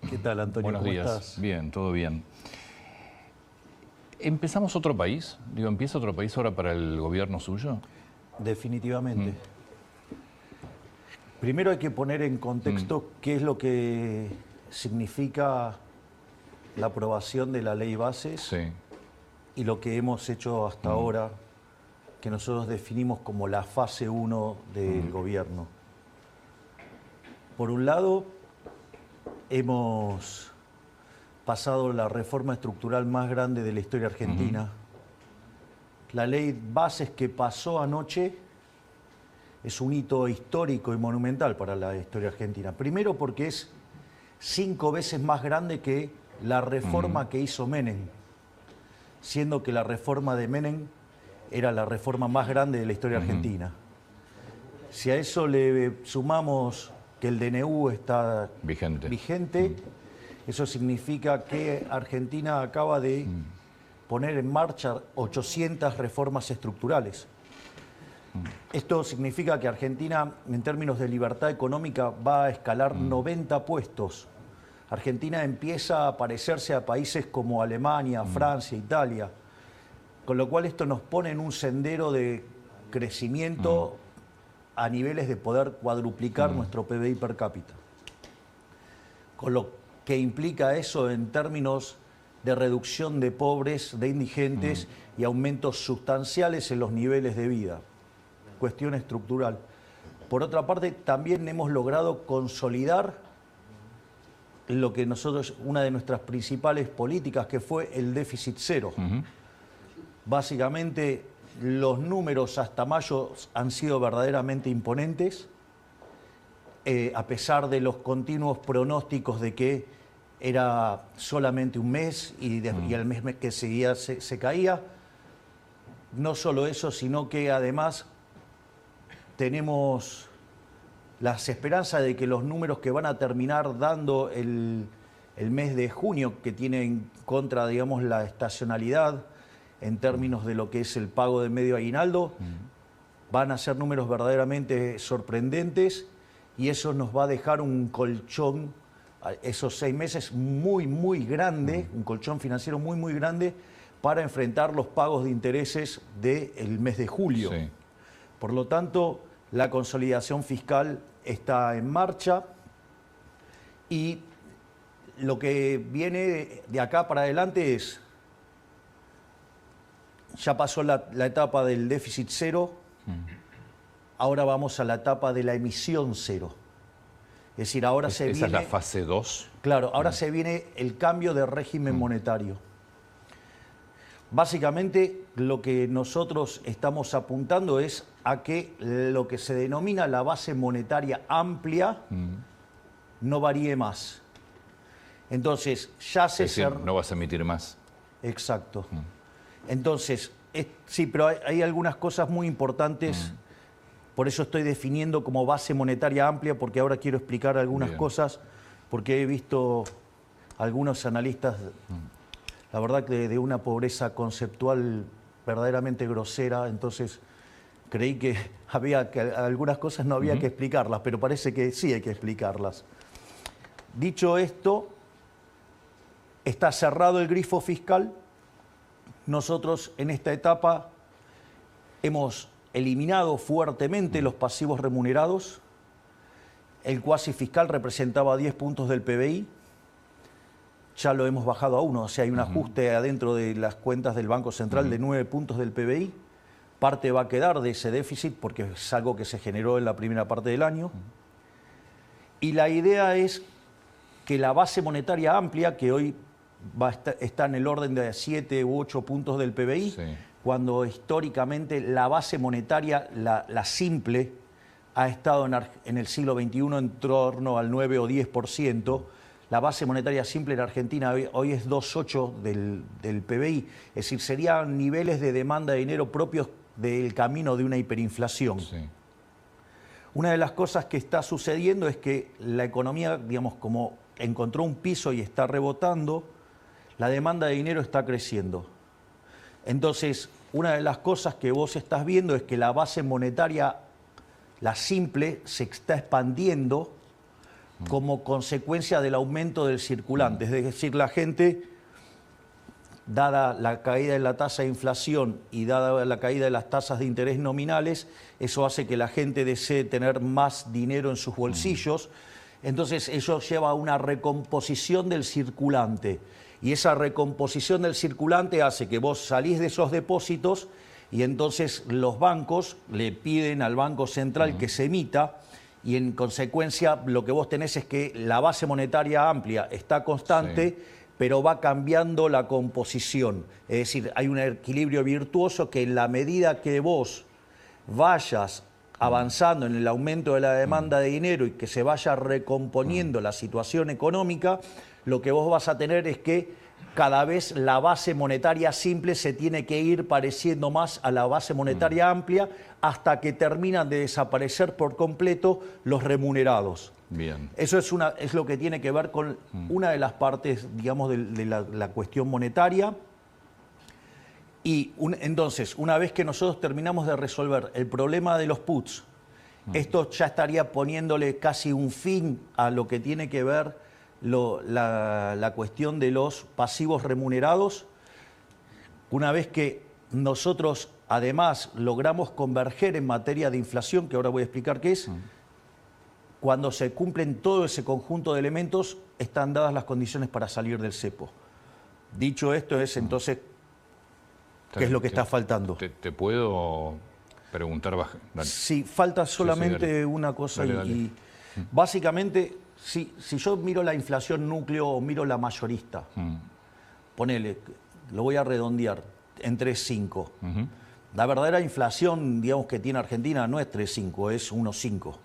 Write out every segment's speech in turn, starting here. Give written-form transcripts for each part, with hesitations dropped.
¿Qué tal, Antonio? Buenos ¿Cómo días. estás? Bien, todo bien. ¿Empezamos otro país? Digo, ¿empieza otro país ahora para el gobierno suyo? Definitivamente. Primero hay que poner en contexto qué es lo que significa la aprobación de la ley bases Sí. y lo que hemos hecho hasta ahora, que nosotros definimos como la fase 1 del gobierno. Por un lado, hemos pasado la reforma estructural más grande de la historia argentina. La ley bases que pasó anoche es un hito histórico y monumental para la historia argentina. Primero porque es 5 veces más grande que la reforma que hizo Menem, siendo que la reforma de Menem era la reforma más grande de la historia argentina. Si a eso le sumamos que el DNU está vigente, eso significa que Argentina acaba de poner en marcha 800 reformas estructurales. Esto significa que Argentina, en términos de libertad económica, va a escalar 90 puestos. Argentina empieza a parecerse a países como Alemania, Francia, Italia, con lo cual esto nos pone en un sendero de crecimiento a niveles de poder cuadruplicar nuestro PBI per cápita. Con lo que implica eso en términos de reducción de pobres, de indigentes y aumentos sustanciales en los niveles de vida. Cuestión estructural. Por otra parte, también hemos logrado consolidar lo que nosotros, una de nuestras principales políticas, que fue el déficit cero. Básicamente, los números hasta mayo han sido verdaderamente imponentes, a pesar de los continuos pronósticos de que era solamente un mes y al mes que seguía se caía. No solo eso, sino que además tenemos las esperanzas de que los números que van a terminar dando el mes de junio, que tiene en contra, digamos, la estacionalidad en términos de lo que es el pago de medio aguinaldo, van a ser números verdaderamente sorprendentes y eso nos va a dejar un colchón, esos 6 meses muy grande, un colchón financiero muy grande para enfrentar los pagos de intereses del mes de julio. Sí. Por lo tanto, la consolidación fiscal está en marcha y lo que viene de acá para adelante es, ya pasó la etapa del déficit cero, ahora vamos a la etapa de la emisión cero. Es decir, ahora se viene... ¿Esa es la fase 2? Claro, ahora se viene el cambio de régimen monetario. Básicamente, lo que nosotros estamos apuntando es a que lo que se denomina la base monetaria amplia no varíe más. Entonces, ya se... Es decir, no vas a emitir más. Exacto. Entonces, sí, pero hay algunas cosas muy importantes, por eso estoy definiendo como base monetaria amplia, porque ahora quiero explicar algunas cosas, porque he visto algunos analistas, la verdad que de una pobreza conceptual verdaderamente grosera, entonces creí que algunas cosas no había que explicarlas, pero parece que sí hay que explicarlas. Dicho esto, está cerrado el grifo fiscal. Nosotros en esta etapa hemos eliminado fuertemente los pasivos remunerados. El cuasi fiscal representaba 10 puntos del PBI. Ya lo hemos bajado a 1. O sea, hay un ajuste adentro de las cuentas del Banco Central de 9 puntos del PBI. Parte va a quedar de ese déficit porque es algo que se generó en la primera parte del año. Y la idea es que la base monetaria amplia, que hoy está en el orden de 7 u 8 puntos del PBI, cuando históricamente la base monetaria, la simple, ha estado en el siglo XXI en torno al 9 o 10%. La base monetaria simple en Argentina hoy es 2,8 del PBI. Es decir, serían niveles de demanda de dinero propios del camino de una hiperinflación. Una de las cosas que está sucediendo es que la economía, digamos, como encontró un piso y está rebotando, la demanda de dinero está creciendo. Entonces, una de las cosas que vos estás viendo es que la base monetaria, la simple, se está expandiendo como consecuencia del aumento del circulante. Es decir, la gente, dada la caída de la tasa de inflación y dada la caída de las tasas de interés nominales, eso hace que la gente desee tener más dinero en sus bolsillos. Entonces eso lleva a una recomposición del circulante. Y esa recomposición del circulante hace que vos salís de esos depósitos y entonces los bancos le piden al Banco Central que se emita, y en consecuencia lo que vos tenés es que la base monetaria amplia está constante, pero va cambiando la composición. Es decir, hay un equilibrio virtuoso que en la medida que vos vayas avanzando en el aumento de la demanda de dinero y que se vaya recomponiendo la situación económica, lo que vos vas a tener es que cada vez la base monetaria simple se tiene que ir pareciendo más a la base monetaria amplia hasta que terminan de desaparecer por completo los remunerados. Bien. Eso es lo que tiene que ver con una de las partes, digamos, de la cuestión monetaria. Y entonces, una vez que nosotros terminamos de resolver el problema de los puts, esto ya estaría poniéndole casi un fin a lo que tiene que ver la cuestión de los pasivos remunerados. Una vez que nosotros además logramos converger en materia de inflación, que ahora voy a explicar qué es, cuando se cumplen todo ese conjunto de elementos, están dadas las condiciones para salir del cepo. Dicho esto, es entonces, ¿qué es lo que está faltando? ¿Te puedo preguntar? Sí, falta solamente una cosa. Dale. Y básicamente, si yo miro la inflación núcleo o miro la mayorista, ponele, lo voy a redondear, en 3,5. La verdadera inflación, digamos, que tiene Argentina no es 3,5, es 1,5.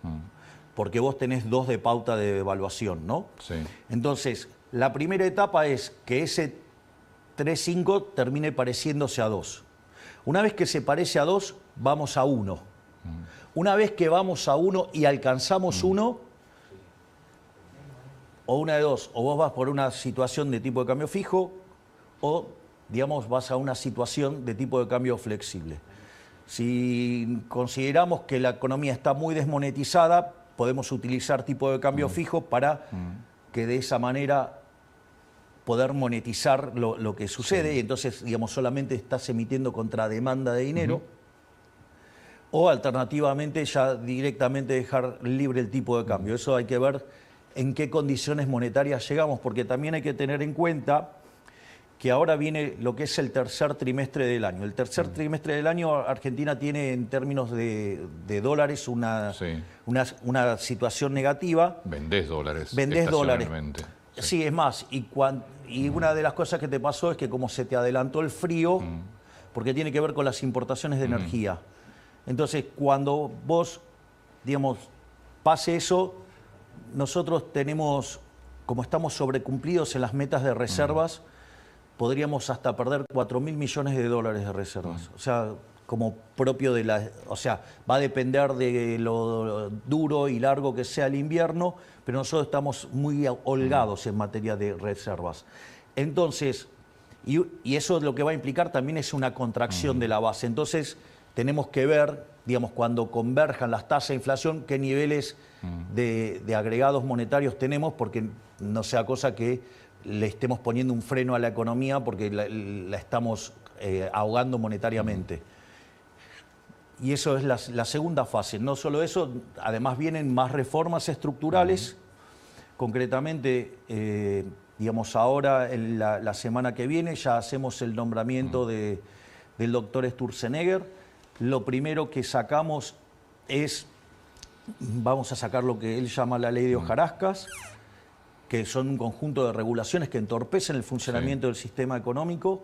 Porque vos tenés 2 de pauta de devaluación, ¿no? Sí. Entonces, la primera etapa es que ese 3,5 termine pareciéndose a 2. Una vez que se parece a 2, vamos a 1. Una vez que vamos a 1 y alcanzamos 1, o una de dos, o vos vas por una situación de tipo de cambio fijo, o, digamos, vas a una situación de tipo de cambio flexible. Si consideramos que la economía está muy desmonetizada, podemos utilizar tipo de cambio fijo para que de esa manera poder monetizar lo que sucede, y entonces, digamos, solamente estás emitiendo contra demanda de dinero, o alternativamente ya directamente dejar libre el tipo de cambio. Eso hay que ver en qué condiciones monetarias llegamos, porque también hay que tener en cuenta que ahora viene lo que es el tercer trimestre del año. El tercer trimestre del año, Argentina tiene en términos de dólares una situación negativa. Vendés dólares. Vendés dólares. Sí, es más, y una de las cosas que te pasó es que como se te adelantó el frío, porque tiene que ver con las importaciones de energía. Entonces, cuando vos, digamos, pase eso, nosotros tenemos, como estamos sobrecumplidos en las metas de reservas, podríamos hasta perder 4.000 millones de dólares de reservas. O sea, como propio de la... O sea, va a depender de lo duro y largo que sea el invierno, pero nosotros estamos muy holgados en materia de reservas. Entonces, y eso lo que va a implicar también es una contracción de la base. Entonces, tenemos que ver, digamos, cuando converjan las tasas de inflación, qué niveles de agregados monetarios tenemos, porque no sea cosa que le estemos poniendo un freno a la economía porque la estamos ahogando monetariamente. Y eso es la segunda fase. No solo eso, además vienen más reformas estructurales. Concretamente, digamos, ahora, en la semana que viene, ya hacemos el nombramiento del doctor Sturzenegger. Lo primero que sacamos es, vamos a sacar lo que él llama la ley de hojarascas, que son un conjunto de regulaciones que entorpecen el funcionamiento del sistema económico.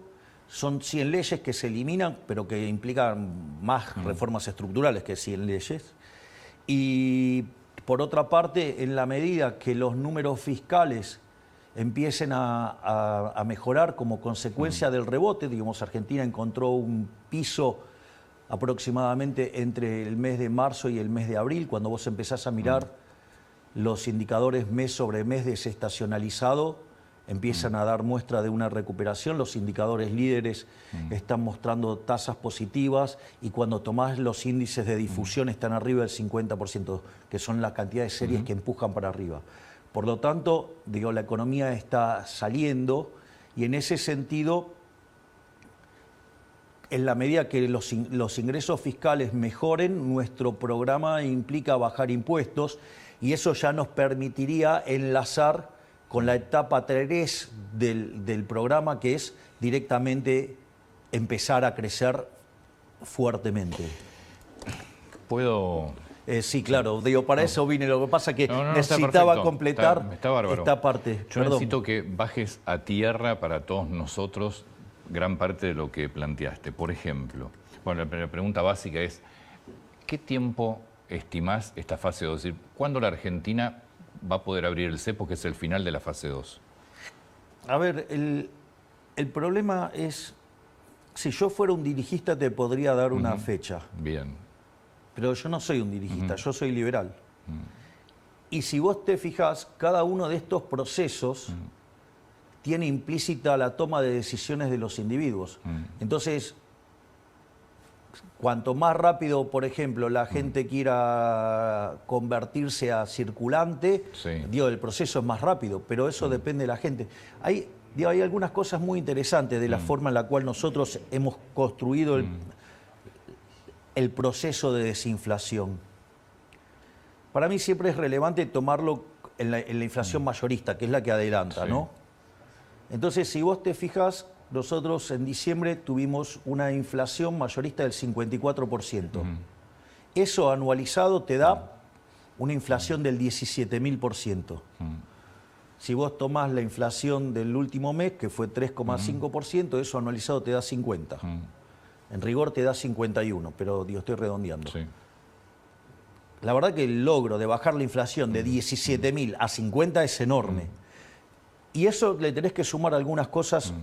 Son 100 leyes que se eliminan, pero que implican más reformas estructurales que 100 leyes. Y por otra parte, en la medida que los números fiscales empiecen a mejorar como consecuencia del rebote, digamos, Argentina encontró un piso aproximadamente entre el mes de marzo y el mes de abril, cuando vos empezás a mirar los indicadores mes sobre mes desestacionalizado, empiezan a dar muestra de una recuperación. Los indicadores líderes están mostrando tasas positivas, y cuando tomás los índices de difusión están arriba del 50%, que son la cantidad de series que empujan para arriba. Por lo tanto, digo, la economía está saliendo y en ese sentido, en la medida que los ingresos fiscales mejoren, nuestro programa implica bajar impuestos y eso ya nos permitiría enlazar con la etapa 3 del programa, que es directamente empezar a crecer fuertemente. ¿Puedo...? Sí, claro, digo, para eso vine. Lo que pasa es que necesitaba completar esta parte. Yo necesito que bajes a tierra para todos nosotros gran parte de lo que planteaste. Por ejemplo, bueno, la pregunta básica es, ¿qué tiempo estimás esta fase 2? Es decir, ¿cuándo la Argentina va a poder abrir el cepo, que es el final de la fase 2? A ver, el problema es, si yo fuera un dirigista te podría dar una fecha. Bien. Pero yo no soy un dirigista, yo soy liberal. Y si vos te fijás, cada uno de estos procesos tiene implícita la toma de decisiones de los individuos. Entonces, cuanto más rápido, por ejemplo, la gente quiera convertirse a circulante, digo, el proceso es más rápido, pero eso depende de la gente. Hay algunas cosas muy interesantes de la forma en la cual nosotros hemos construido el proceso de desinflación. Para mí siempre es relevante tomarlo en la inflación mayorista, que es la que adelanta, ¿no? Entonces, si vos te fijas, nosotros en diciembre tuvimos una inflación mayorista del 54%. Eso anualizado te da una inflación del 17.000%. Si vos tomás la inflación del último mes, que fue 3,5%, eso anualizado te da 50%. En rigor te da 51, pero digo, estoy redondeando. Sí. La verdad que el logro de bajar la inflación de 17.000 a 50 es enorme. Y eso le tenés que sumar algunas cosas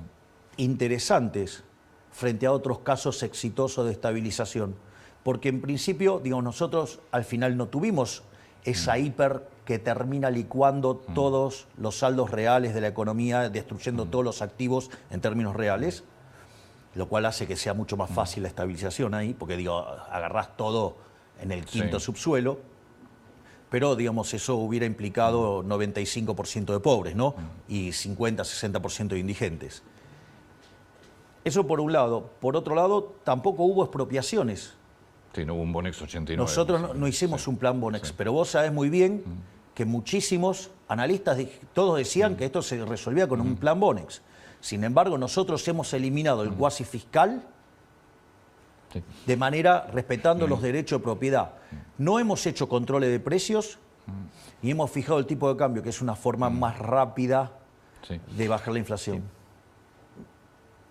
interesantes frente a otros casos exitosos de estabilización. Porque en principio, digo, nosotros al final no tuvimos esa hiper que termina licuando todos los saldos reales de la economía, destruyendo todos los activos en términos reales, lo cual hace que sea mucho más fácil la estabilización ahí, porque digo, agarrás todo en el quinto subsuelo, pero digamos eso hubiera implicado 95% de pobres, ¿no? Y 50-60% de indigentes. Eso por un lado. Por otro lado, tampoco hubo expropiaciones. Sí, no hubo un Bonex 89. Nosotros no hicimos un plan Bonex, pero vos sabés muy bien que muchísimos analistas, todos decían que esto se resolvía con un plan Bonex. Sin embargo, nosotros hemos eliminado el cuasi fiscal de manera respetando los derechos de propiedad. No hemos hecho controles de precios y hemos fijado el tipo de cambio, que es una forma más rápida de bajar la inflación.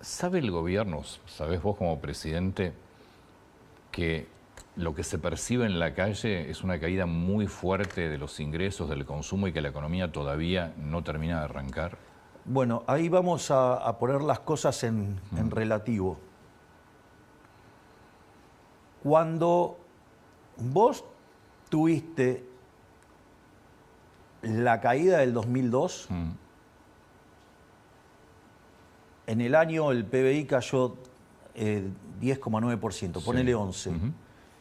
¿Sabe el gobierno, sabés vos como presidente, que lo que se percibe en la calle es una caída muy fuerte de los ingresos, del consumo y que la economía todavía no termina de arrancar? Bueno, ahí vamos a poner las cosas en relativo. Cuando vos tuviste la caída del 2002, en el año el PBI cayó 10,9%, ponele 11%.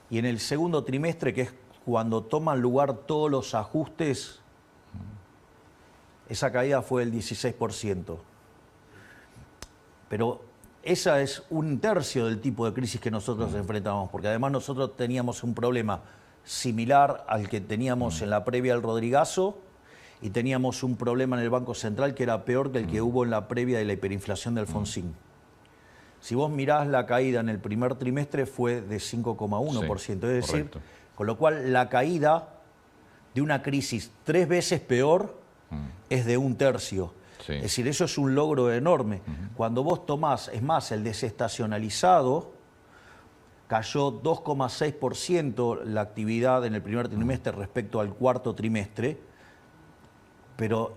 Y en el segundo trimestre, que es cuando toman lugar todos los ajustes, esa caída fue del 16%. Pero esa es un tercio del tipo de crisis que nosotros enfrentamos, porque además nosotros teníamos un problema similar al que teníamos en la previa al Rodrigazo y teníamos un problema en el Banco Central que era peor que el que hubo en la previa de la hiperinflación de Alfonsín. Si vos mirás la caída en el primer trimestre fue de 5,1%, es decir, con lo cual la caída de una crisis 3 veces peor es de un tercio. Es decir, eso es un logro enorme. Cuando vos tomás, es más, el desestacionalizado cayó 2,6% la actividad en el primer trimestre respecto al cuarto trimestre, pero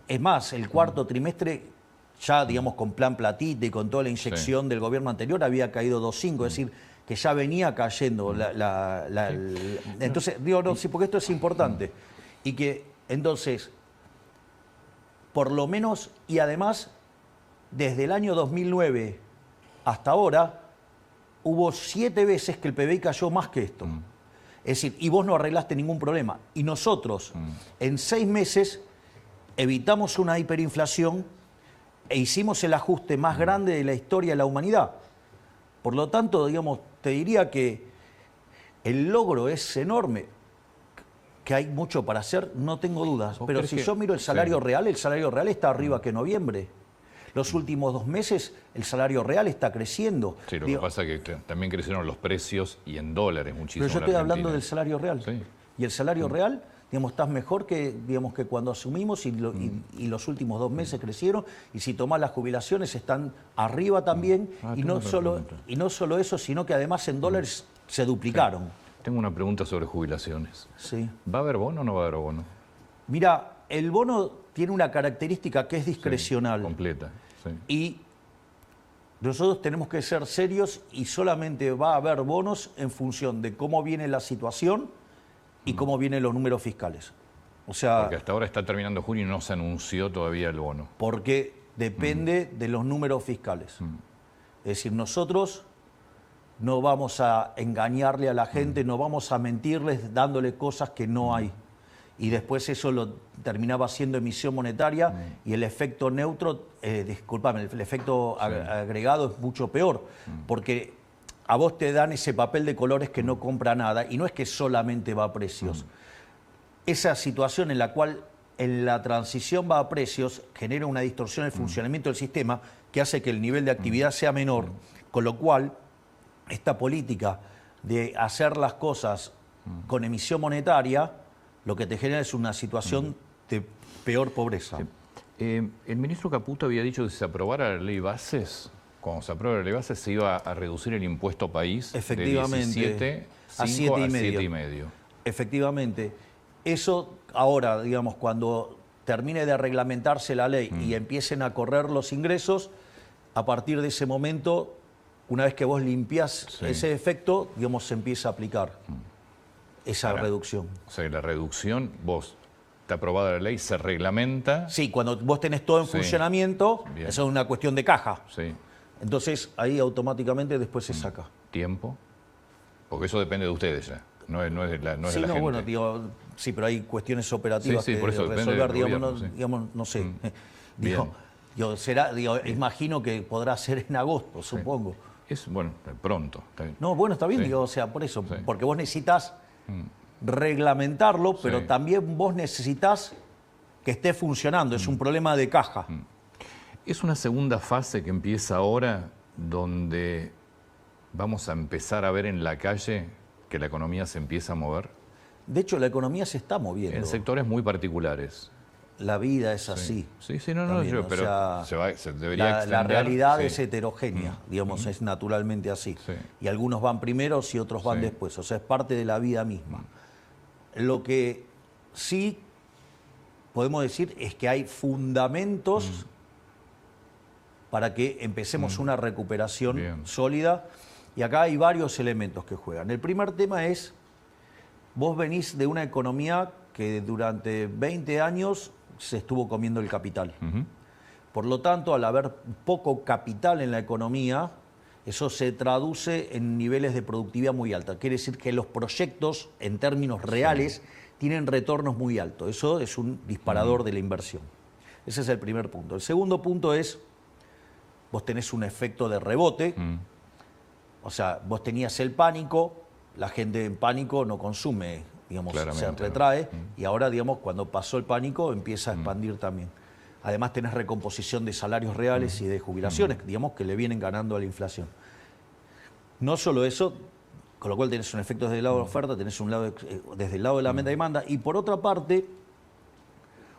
es más, el cuarto trimestre ya, digamos, con plan platita y con toda la inyección del gobierno anterior había caído 2,5%, es decir, que ya venía cayendo. Entonces, digo, no, sí, porque esto es importante. Y que, entonces, por lo menos, y además, desde el año 2009 hasta ahora, hubo 7 veces que el PBI cayó más que esto. Es decir, y vos no arreglaste ningún problema. Y nosotros, en 6 meses, evitamos una hiperinflación e hicimos el ajuste más grande de la historia de la humanidad. Por lo tanto, digamos, te diría que el logro es enorme, que hay mucho para hacer, no tengo dudas. Pero si yo miro el salario real está arriba que noviembre. Los últimos 2 meses el salario real está creciendo. Sí, lo que pasa es que también crecieron los precios y en dólares muchísimo. Pero yo estoy hablando del salario real. Sí. Y el salario real, digamos, estás mejor que, digamos, que cuando asumimos y los últimos 2 meses crecieron. Y si tomás las jubilaciones están arriba también. Y no solo eso, sino que además en dólares se duplicaron. Sí. Tengo una pregunta sobre jubilaciones. Sí. ¿Va a haber bono o no va a haber bono? Mira, el bono tiene una característica que es discrecional. Sí, completa. Sí. Y nosotros tenemos que ser serios y solamente va a haber bonos en función de cómo viene la situación y cómo vienen los números fiscales. O sea, porque hasta ahora está terminando junio y no se anunció todavía el bono. Porque depende de los números fiscales. Es decir, nosotros no vamos a engañarle a la gente, no vamos a mentirles dándole cosas que no hay. Y después eso lo terminaba siendo emisión monetaria y el efecto neutro, discúlpame, el efecto agregado es mucho peor, porque a vos te dan ese papel de colores que no compra nada y no es que solamente va a precios. Esa situación en la cual en la transición va a precios genera una distorsión en el funcionamiento del sistema que hace que el nivel de actividad sea menor, con lo cual esta política de hacer las cosas con emisión monetaria lo que te genera es una situación de peor pobreza. Sí. El ministro Caputo había dicho que si se aprobara la ley bases, cuando se apruebe la ley bases se iba a reducir el impuesto país de 17 a 7,5. Efectivamente. Eso ahora, digamos, cuando termine de reglamentarse la ley y empiecen a correr los ingresos, a partir de ese momento, una vez que vos limpiás ese efecto, digamos, se empieza a aplicar esa reducción. O sea, la reducción, vos, está aprobada la ley, se reglamenta. Sí, cuando vos tenés todo en funcionamiento, eso es una cuestión de caja. Sí. Entonces, ahí automáticamente después se saca. ¿Tiempo? Porque eso depende de ustedes ya, no es de la gente. Bueno, digo, sí, pero hay cuestiones operativas que por eso resolver, gobierno, digamos, no sé. Imagino que podrá ser en agosto, supongo. Es, bueno, pronto. No, bueno, está bien, digo, o sea, por eso, porque vos necesitas reglamentarlo, pero también vos necesitas que esté funcionando, es un problema de caja. Es una segunda fase que empieza ahora, donde vamos a empezar a ver en la calle que la economía se empieza a mover. De hecho, la economía se está moviendo. En sectores muy particulares. La vida es así. Sí, pero se debería extender. La realidad es heterogénea, digamos, es naturalmente así. Sí. Y algunos van primero y otros van después, o sea, es parte de la vida misma. Lo que sí podemos decir es que hay fundamentos para que empecemos una recuperación sólida, y acá hay varios elementos que juegan. El primer tema es, vos venís de una economía que durante 20 años se estuvo comiendo el capital. Por lo tanto, al haber poco capital en la economía, eso se traduce en niveles de productividad muy alta. Quiere decir que los proyectos, en términos reales, tienen retornos muy altos. Eso es un disparador de la inversión. Ese es el primer punto. El segundo punto es, vos tenés un efecto de rebote. O sea, vos tenías el pánico, la gente en pánico no consume, digamos, se retrae, y ahora, digamos, cuando pasó el pánico empieza a expandir también. Además tenés recomposición de salarios reales y de jubilaciones, digamos, que le vienen ganando a la inflación. No solo eso, con lo cual tenés un efecto desde el lado de la oferta, tenés un lado desde el lado de la demanda, y por otra parte,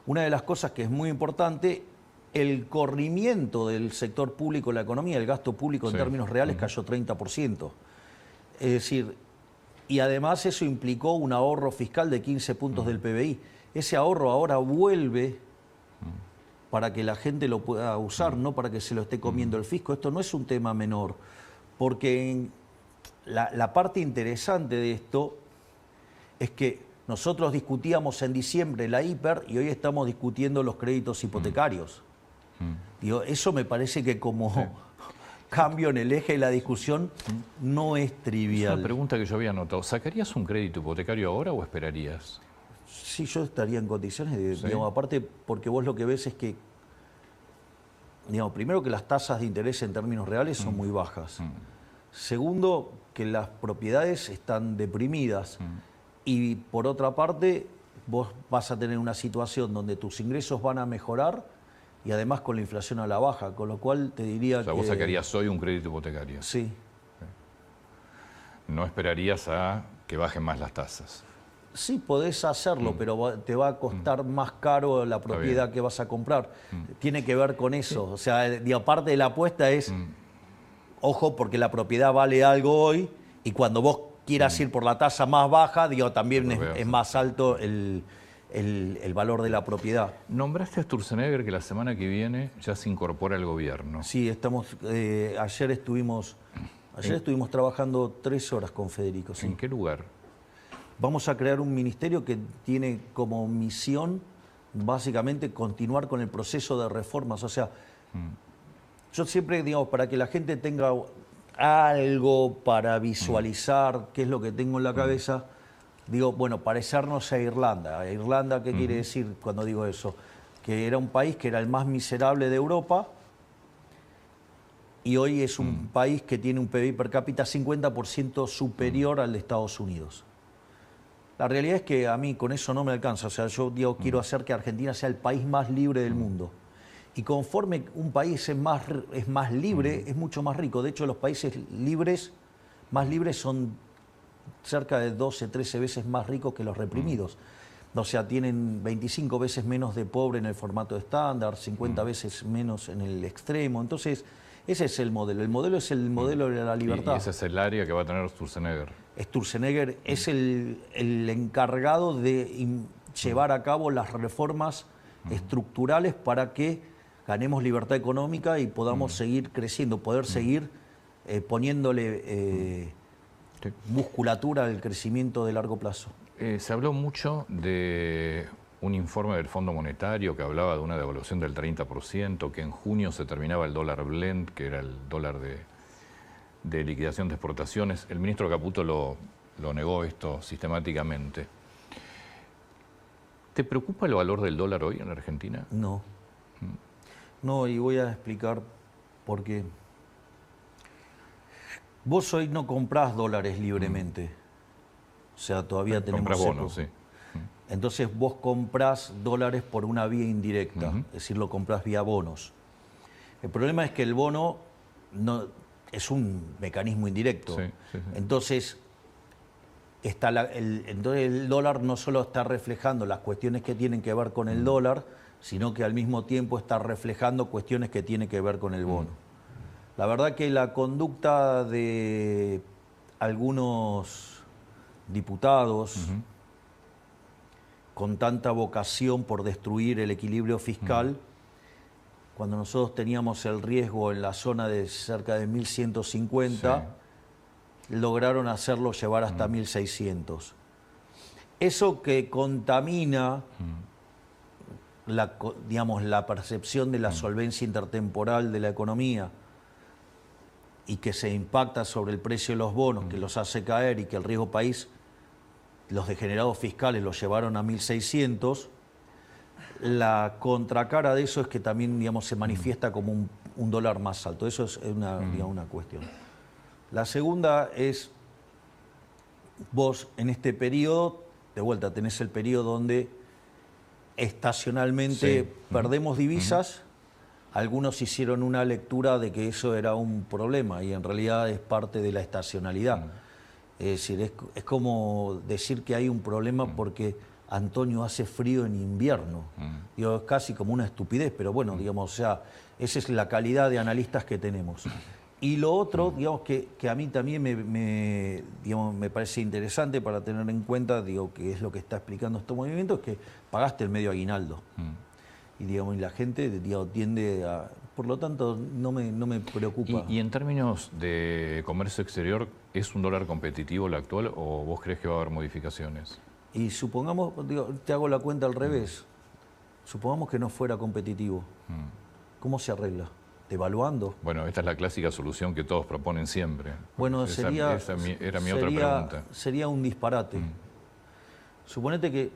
una de las cosas que es muy importante, el corrimiento del sector público en la economía, el gasto público en términos reales cayó 30%. Es decir, y además eso implicó un ahorro fiscal de 15 puntos del PBI. Ese ahorro ahora vuelve para que la gente lo pueda usar, no para que se lo esté comiendo el fisco. Esto no es un tema menor, porque la parte interesante de esto es que nosotros discutíamos en diciembre la hiper y hoy estamos discutiendo los créditos hipotecarios. Digo, eso me parece que como cambio en el eje de la discusión no es Es una trivial. pregunta que yo había anotado. ¿Sacarías un crédito hipotecario ahora o esperarías? Sí, yo estaría en condiciones de, Sí. digamos, aparte porque vos lo que ves es que, digamos, primero que las tasas de interés en términos reales son muy bajas. Segundo, que las propiedades están deprimidas. Y por otra parte, vos vas a tener una situación donde tus ingresos van a mejorar y además con la inflación a la baja, con lo cual te diría O sea, que... vos sacarías hoy un crédito hipotecario. Sí. No esperarías a que bajen más las tasas. Sí, podés hacerlo, pero te va a costar más caro la propiedad que vas a comprar. Tiene que ver con eso. O sea, aparte de la apuesta es, ojo, porque la propiedad vale algo hoy y cuando vos quieras ir por la tasa más baja, también es más alto el valor de la propiedad. Nombraste a Sturzenegger que la semana que viene ya se incorpora al gobierno. Sí, ayer estuvimos trabajando 3 horas con Federico. Sí. ¿En qué lugar? Vamos a crear un ministerio que tiene como misión básicamente continuar con el proceso de reformas. O sea, yo siempre, digamos, para que la gente tenga algo para visualizar qué es lo que tengo en la cabeza, digo, bueno, parecernos a Irlanda. ¿A Irlanda qué quiere decir cuando digo eso? Que era un país que era el más miserable de Europa y hoy es un país que tiene un PIB per cápita 50% superior al de Estados Unidos. La realidad es que a mí con eso no me alcanza. O sea, yo quiero hacer que Argentina sea el país más libre del mundo. Y conforme un país es más libre, es mucho más rico. De hecho, los países más libres son cerca de 12, 13 veces más ricos que los reprimidos. O sea, tienen 25 veces menos de pobre en el formato estándar, 50 veces menos en el extremo. Entonces, ese es el modelo. El modelo es el modelo de la libertad. Y ese es el área que va a tener Sturzenegger. Sturzenegger es el encargado de llevar a cabo las reformas estructurales para que ganemos libertad económica y podamos seguir creciendo, poder seguir poniéndole musculatura al crecimiento de largo plazo. Se habló mucho de un informe del Fondo Monetario que hablaba de una devaluación del 30%, que en junio se terminaba el dólar blend, que era el dólar de liquidación de exportaciones. El ministro Caputo lo negó esto sistemáticamente. ¿Te preocupa el valor del dólar hoy en Argentina? No. No, y voy a explicar por qué. Vos hoy no comprás dólares libremente. O sea, todavía tenemos Comprás cepo. bonos, sí. Entonces vos comprás dólares por una vía indirecta, es decir, lo comprás vía bonos. El problema es que el bono no, es un mecanismo indirecto. Sí, sí, sí. Entonces, entonces el dólar no solo está reflejando las cuestiones que tienen que ver con el dólar, sino que al mismo tiempo está reflejando cuestiones que tienen que ver con el bono. La verdad que la conducta de algunos diputados con tanta vocación por destruir el equilibrio fiscal, cuando nosotros teníamos el riesgo en la zona de cerca de 1150, lograron hacerlo llevar hasta 1600. Eso que contamina la percepción de la solvencia intertemporal de la economía y que se impacta sobre el precio de los bonos, que los hace caer y que el riesgo país, los degenerados fiscales los llevaron a 1600, la contracara de eso es que también, digamos, se manifiesta como un dólar más alto. Eso es una cuestión. La segunda es, vos en este periodo, de vuelta tenés el periodo donde estacionalmente perdemos divisas. Algunos hicieron una lectura de que eso era un problema y en realidad es parte de la estacionalidad. Es decir, es como decir que hay un problema porque Antonio hace frío en invierno. Digo, es casi como una estupidez, pero bueno, digamos, o sea, esa es la calidad de analistas que tenemos. Y lo otro, digamos, que a mí también me parece interesante para tener en cuenta, digo, que es lo que está explicando este movimiento, es que pagaste el medio aguinaldo. Y, digamos, y la gente, digamos, tiende a... Por lo tanto, no me preocupa. Y en términos de comercio exterior, ¿es un dólar competitivo el actual o vos crees que va a haber modificaciones? Y supongamos, digo, te hago la cuenta al revés, supongamos que no fuera competitivo, ¿cómo se arregla? devaluando. Bueno, esta es la clásica solución que todos proponen siempre. Bueno, esa era mi otra pregunta. Sería un disparate. Suponete que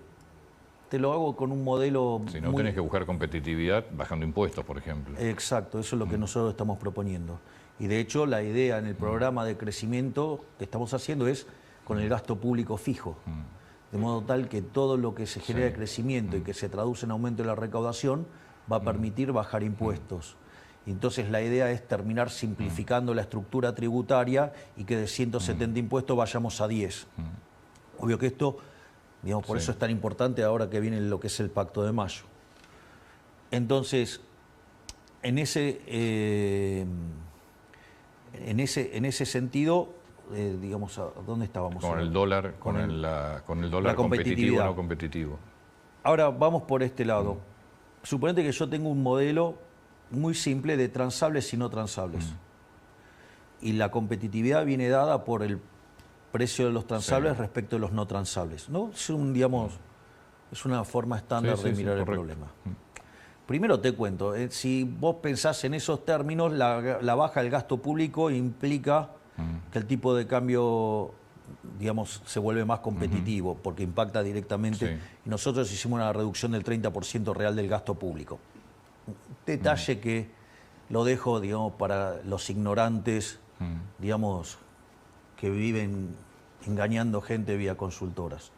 te lo hago con un modelo... Si no tenés que buscar competitividad bajando impuestos, por ejemplo. Exacto, eso es lo que nosotros estamos proponiendo. Y de hecho la idea en el programa de crecimiento que estamos haciendo es con el gasto público fijo. De modo tal que todo lo que se genera de crecimiento y que se traduce en aumento de la recaudación va a permitir bajar impuestos. Y entonces la idea es terminar simplificando la estructura tributaria y que de 170 impuestos vayamos a 10. Obvio que esto, digamos, por eso es tan importante ahora que viene lo que es el Pacto de Mayo. Entonces, en ese sentido, digamos, ¿dónde estábamos? Con el dólar, con el dólar competitivo o no competitivo. Ahora vamos por este lado. Suponete que yo tengo un modelo muy simple de transables y no transables. Y la competitividad viene dada por el precio de los transables respecto de los no transables, ¿no? Es es una forma estándar de mirar el problema. Primero te cuento, si vos pensás en esos términos, la baja del gasto público implica que el tipo de cambio, digamos, se vuelve más competitivo, porque impacta directamente. Y nosotros hicimos una reducción del 30% real del gasto público. Detalle que lo dejo, digamos, para los ignorantes, digamos, que viven engañando gente vía consultoras.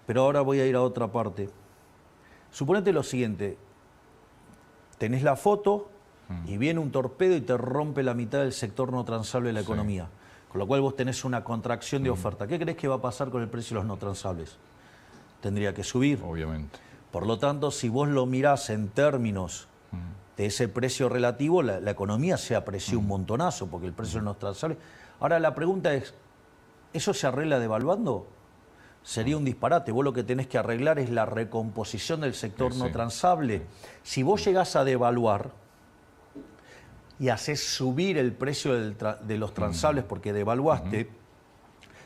Pero ahora voy a ir a otra parte. Suponete lo siguiente, tenés la foto y viene un torpedo y te rompe la mitad del sector no transable de la economía, con lo cual vos tenés una contracción de oferta. ¿Qué crees que va a pasar con el precio de los no transables? Tendría que subir. Obviamente. Por lo tanto, si vos lo mirás en términos de ese precio relativo, la economía se apreció un montonazo, porque el precio de los no transables... Ahora la pregunta es, ¿eso se arregla devaluando? Sería un disparate. Vos lo que tenés que arreglar es la recomposición del sector no transable. Si vos llegás a devaluar y haces subir el precio de los transables porque devaluaste,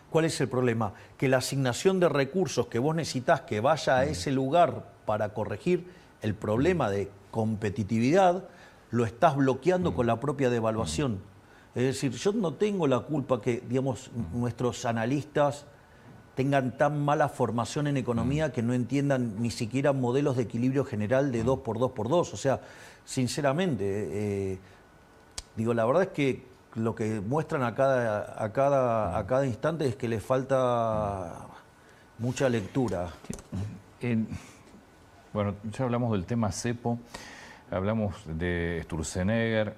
¿cuál es el problema? Que la asignación de recursos que vos necesitás que vaya a ese lugar para corregir el problema de competitividad, lo estás bloqueando con la propia devaluación. Es decir, yo no tengo la culpa que, digamos, nuestros analistas tengan tan mala formación en economía que no entiendan ni siquiera modelos de equilibrio general de 2x2x2. O sea, sinceramente, digo, la verdad es que lo que muestran a cada instante es que les falta mucha lectura. Bueno, ya hablamos del tema cepo, hablamos de Sturzenegger.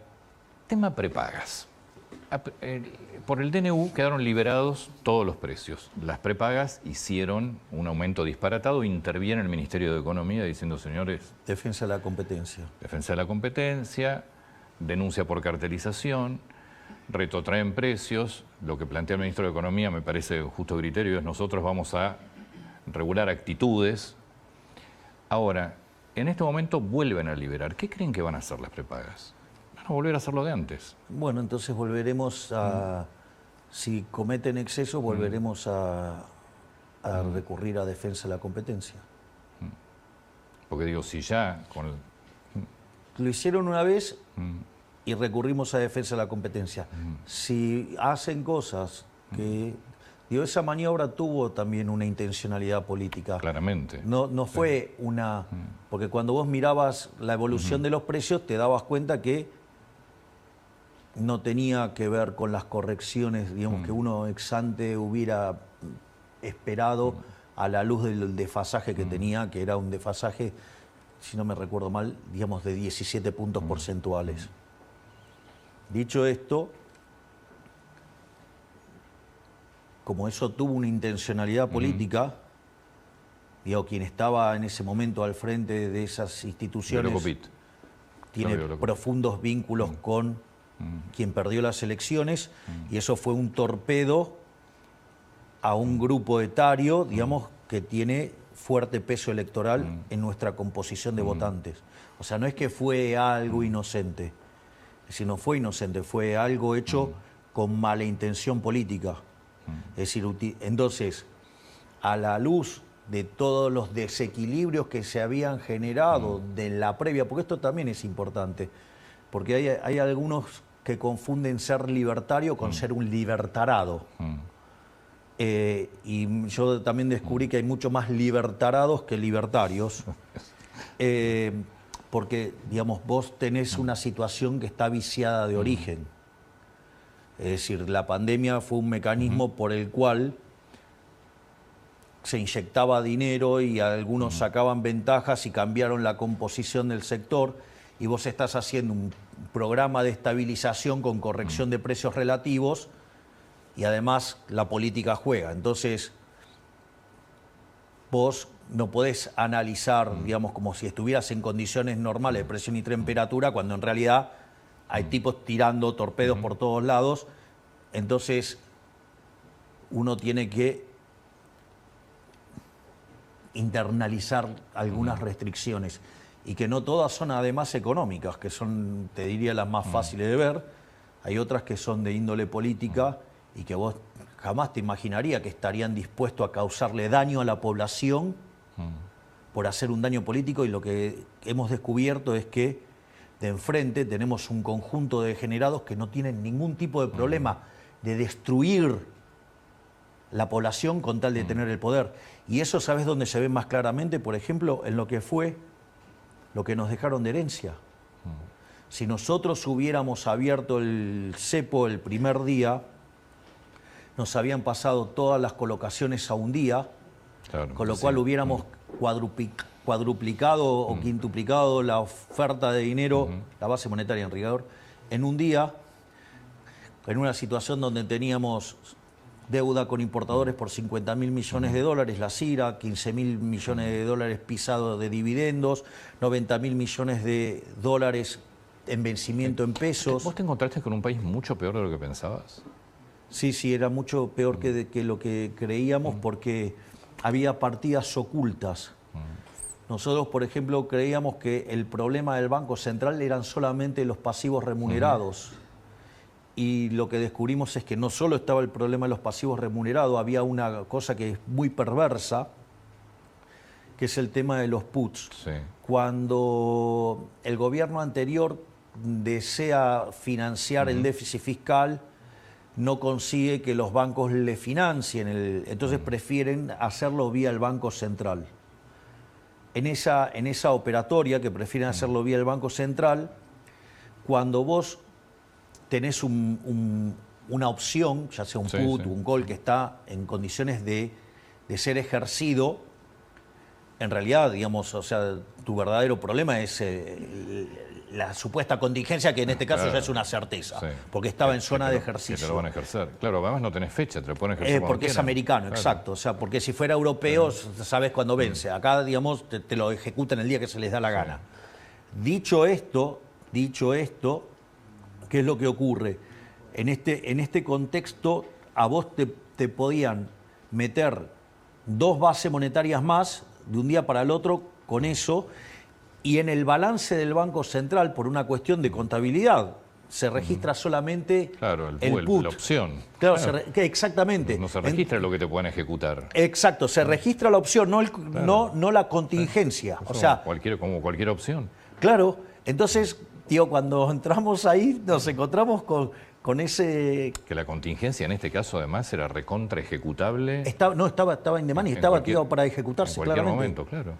Tema prepagas. Por el DNU quedaron liberados todos los precios. Las prepagas hicieron un aumento disparatado, interviene el Ministerio de Economía diciendo, señores... Defensa de la competencia. Defensa de la competencia, denuncia por cartelización, retrotraen precios. Lo que plantea el Ministro de Economía me parece justo criterio, es nosotros vamos a regular actitudes. Ahora, en este momento vuelven a liberar. ¿Qué creen que van a hacer las prepagas? Van a volver a hacer lo de antes. Bueno, entonces volveremos a... Si cometen exceso, volveremos a recurrir a defensa de la competencia. Porque digo, si ya con el... Lo hicieron una vez y recurrimos a defensa de la competencia. Si hacen cosas que... Digo, esa maniobra tuvo también una intencionalidad política. Claramente. No fue una... Porque cuando vos mirabas la evolución de los precios, te dabas cuenta que no tenía que ver con las correcciones, digamos, que uno ex ante hubiera esperado a la luz del desfasaje que tenía, que era un desfasaje, si no me recuerdo mal, digamos, de 17 puntos porcentuales. Dicho esto, como eso tuvo una intencionalidad política, digo, quien estaba en ese momento al frente de esas instituciones tiene profundos vínculos con quien perdió las elecciones, y eso fue un torpedo a un grupo etario, digamos, que tiene fuerte peso electoral en nuestra composición de votantes. O sea, no es que fue algo inocente, si no fue inocente, fue algo hecho con mala intención política. Es decir, entonces, a la luz de todos los desequilibrios que se habían generado de la previa, porque esto también es importante, porque hay algunos que confunden ser libertario con ser un libertarado. Y yo también descubrí que hay mucho más libertarados que libertarios, porque, digamos, vos tenés una situación que está viciada de origen. Es decir, la pandemia fue un mecanismo por el cual se inyectaba dinero y algunos sacaban ventajas y cambiaron la composición del sector, y vos estás haciendo un programa de estabilización con corrección de precios relativos, y además la política juega. Entonces, vos no podés analizar, digamos, como si estuvieras en condiciones normales de presión y temperatura, cuando en realidad hay tipos tirando torpedos por todos lados. Entonces, uno tiene que internalizar algunas restricciones, y que no todas son además económicas, que son, te diría, las más fáciles de ver. Hay otras que son de índole política y que vos jamás te imaginaría que estarían dispuestos a causarle daño a la población por hacer un daño político, y lo que hemos descubierto es que de enfrente tenemos un conjunto de degenerados que no tienen ningún tipo de problema de destruir la población con tal de tener el poder. Y eso, ¿sabes dónde se ve más claramente? Por ejemplo, en lo que fue lo que nos dejaron de herencia. Si nosotros hubiéramos abierto el cepo el primer día, nos habían pasado todas las colocaciones a un día, claro, con lo cual hubiéramos cuadruplicado o quintuplicado la oferta de dinero, la base monetaria en rigor, en un día, en una situación donde teníamos deuda con importadores por 50.000 millones de dólares, la CIRA, 15.000 millones de dólares pisados de dividendos, 90.000 millones de dólares en vencimiento en pesos. ¿Vos te encontraste con un país mucho peor de lo que pensabas? Sí, era mucho peor que lo que creíamos, porque había partidas ocultas. Nosotros, por ejemplo, creíamos que el problema del Banco Central eran solamente los pasivos remunerados. Y lo que descubrimos es que no solo estaba el problema de los pasivos remunerados, había una cosa que es muy perversa, que es el tema de los puts. Sí. Cuando el gobierno anterior desea financiar el déficit fiscal, no consigue que los bancos le financien, entonces prefieren hacerlo vía el Banco Central. En esa operatoria que prefieren hacerlo vía el Banco Central, cuando vos tenés una opción, ya sea un put o un call, que está en condiciones de ser ejercido, en realidad, digamos, o sea, tu verdadero problema es la supuesta contingencia, que en este caso ya es una certeza, porque estaba en zona de ejercicio. Que te lo van a ejercer. Claro, además no tenés fecha, te lo pueden ejercer cuando porque quieran. Es americano, exacto. O sea, porque si fuera europeo, sabes cuándo vence. Acá, digamos, te lo ejecutan el día que se les da la gana. Dicho esto, ¿qué es lo que ocurre? En este contexto, a vos te podían meter 2 bases monetarias más de un día para el otro con eso, y en el balance del Banco Central, por una cuestión de contabilidad, se registra solamente el put. La opción. Claro, exactamente. No se registra lo que te pueden ejecutar. Exacto, se registra la opción, no la contingencia. O sea, como cualquier opción. Claro, entonces, tío, cuando entramos ahí nos encontramos con ese... Que la contingencia en este caso además era recontra ejecutable. Estaba in demand y estaba tirado para ejecutarse, en cualquier claramente. momento, claro.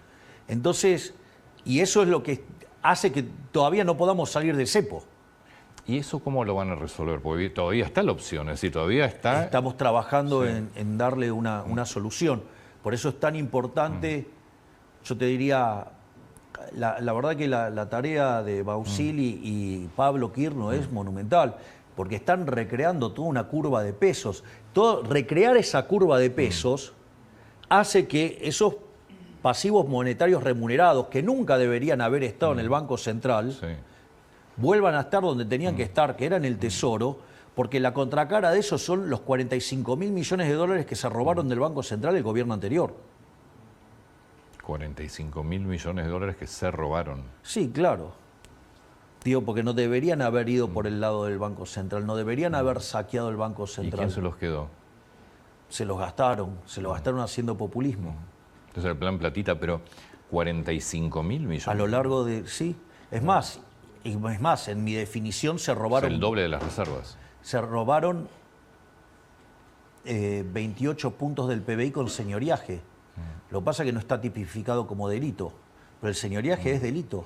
Entonces, y eso es lo que hace que todavía no podamos salir del cepo. ¿Y eso cómo lo van a resolver? Porque todavía está la opción, es decir, todavía está... Estamos trabajando en darle una solución. Por eso es tan importante, yo te diría, la verdad que la tarea de Bausili y Pablo Quirno es monumental, porque están recreando toda una curva de pesos. Recrear esa curva de pesos hace que esos pasivos monetarios remunerados, que nunca deberían haber estado en el Banco Central, vuelvan a estar donde tenían que estar, que era en el Tesoro, porque la contracara de eso son los 45.000 millones de dólares que se robaron del Banco Central el gobierno anterior. 45.000 millones de dólares que se robaron. Sí, claro. Digo, porque no deberían haber ido por el lado del Banco Central, no deberían haber saqueado el Banco Central. ¿Y quién se los quedó? Se los gastaron haciendo populismo. Entonces el plan platita, pero 45.000 millones. A lo largo de... Sí. Es más, Y es más, en mi definición se O robaron... sea, el doble de las reservas. Se robaron 28 puntos del PBI con señoriaje. Lo que pasa es que no está tipificado como delito, pero el señoriaje es delito.